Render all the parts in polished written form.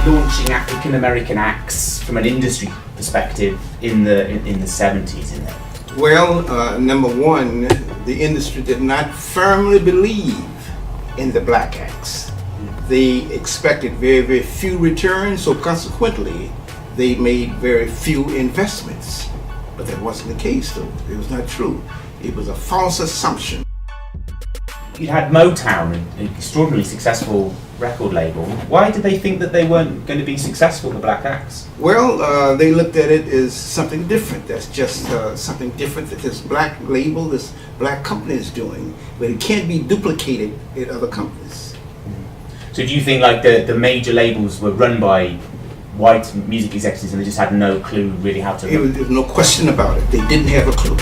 launching African American acts from an industry perspective in the 70s in there? Well, number one, the industry did not firmly believe in the black acts. They expected very, very few returns, so consequently, they made very few investments. But that wasn't the case, though. It was not true. It was a false assumption. You had Motown, an extraordinarily successful record label. Why did they think that they weren't going to be successful, the black acts? Well, they looked at it as something different. That's just something different that this black label, this black company is doing, but it can't be duplicated in other companies. So do you think like the major labels were run by white music executives and they just had no clue really how to run? There's no question about it. They didn't have a clue.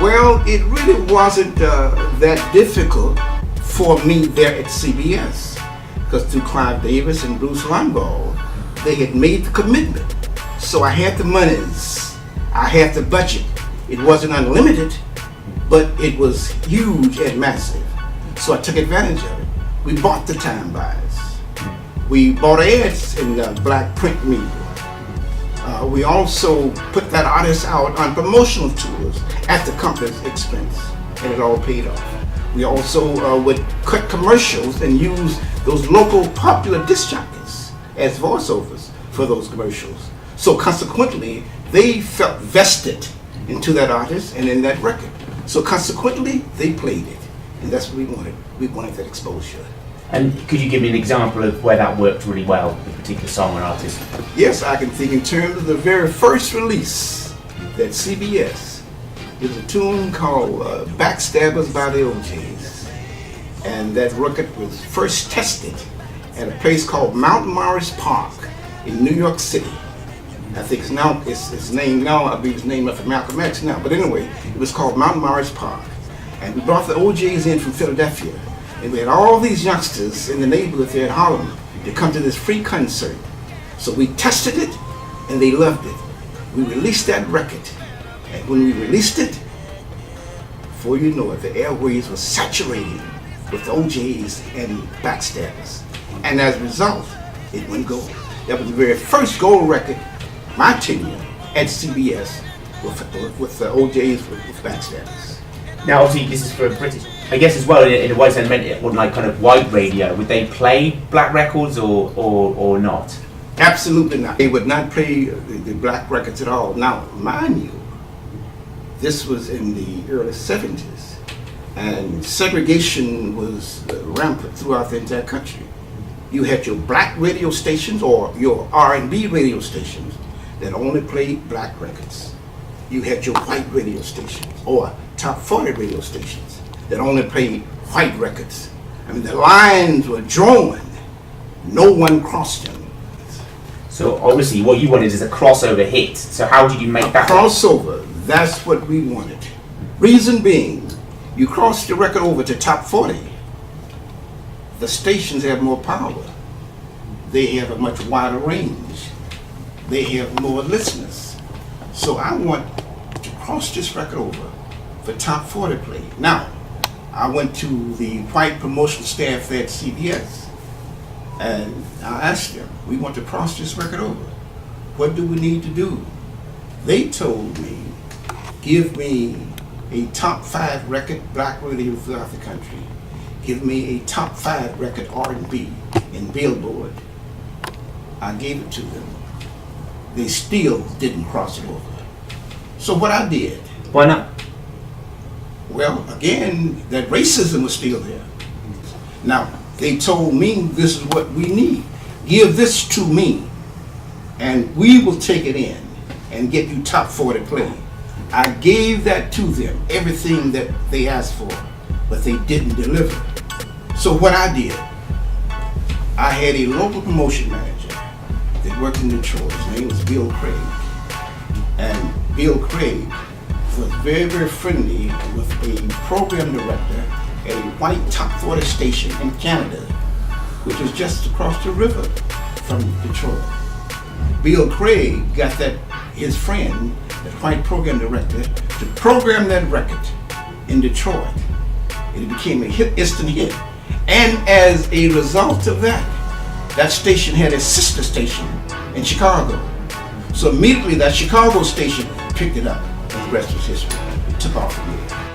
Well, it really wasn't that difficult for me there at CBS, because through Clive Davis and Bruce Limbaugh, they had made the commitment. So I had the monies, I had the budget. It wasn't unlimited, but it was huge and massive. So I took advantage of it. We bought the time buys. We bought ads in black print media. We also put that artist out on promotional tours at the company's expense, and it all paid off. We also would cut commercials and use those local popular disc jockeys as voiceovers for those commercials. So consequently, they felt vested into that artist and in that record. So consequently, they played it, and that's what we wanted. We wanted that exposure. And could you give me an example of where that worked really well, a particular song or artist? Yes, I can think in terms of the very first release at CBS. It was a tune called Backstabbers by the Ojays. And that record was first tested at a place called Mount Morris Park in New York City. I think it's named now, I believe it's named after Malcolm X now. But anyway, it was called Mount Morris Park. And we brought the Ojays in from Philadelphia. And we had all these youngsters in the neighborhood there in Harlem to come to this free concert. So we tested it, and they loved it. We released that record. And when we released it, before you know it, the airways were saturated with the Ojays and Backstabbers. And as a result, it went gold. That was the very first gold record, my tenure at CBS, with the Ojays with Backstabbers. Now, obviously, this is for a British. I guess as well, in a wide sense, meant it wasn't like kind of white radio. Would they play black records or not? Absolutely not. They would not play the black records at all. Now, mind you, this was in the early 70s, and segregation was rampant throughout the entire country. You had your black radio stations or your R&B radio stations that only played black records. You had your white radio stations or top 40 radio stations that only played white records. I mean, the lines were drawn. No one crossed them. So obviously what you wanted is a crossover hit. So how did you make that? Crossover, that's what we wanted. Reason being, you cross the record over to top 40, the stations have more power. They have a much wider range. They have more listeners. So I want to cross this record over for top 40 play. Now, I went to the white promotional staff at CBS and I asked them, we want to cross this record over. What do we need to do? They told me, give me a top 5 record black radio throughout the country. Give me a top 5 record R&B in Billboard. I gave it to them. They still didn't cross it over. So what I did. Why not? Well, again, that racism was still there. Now, they told me this is what we need. Give this to me, and we will take it in and get you top 40 play. I gave that to them, everything that they asked for, but they didn't deliver. So what I did, I had a local promotion manager that worked in Detroit. His name was Bill Craig. And Bill Craig was very, very friendly with a program director at a white top 40 station in Canada, which was just across the river from Detroit. Bill Craig got his friend, the white program director, to program that record in Detroit. It became a hit, instant hit. And as a result of that, that station had a sister station in Chicago. So immediately that Chicago station picked it up, and the rest was history. It took off from there.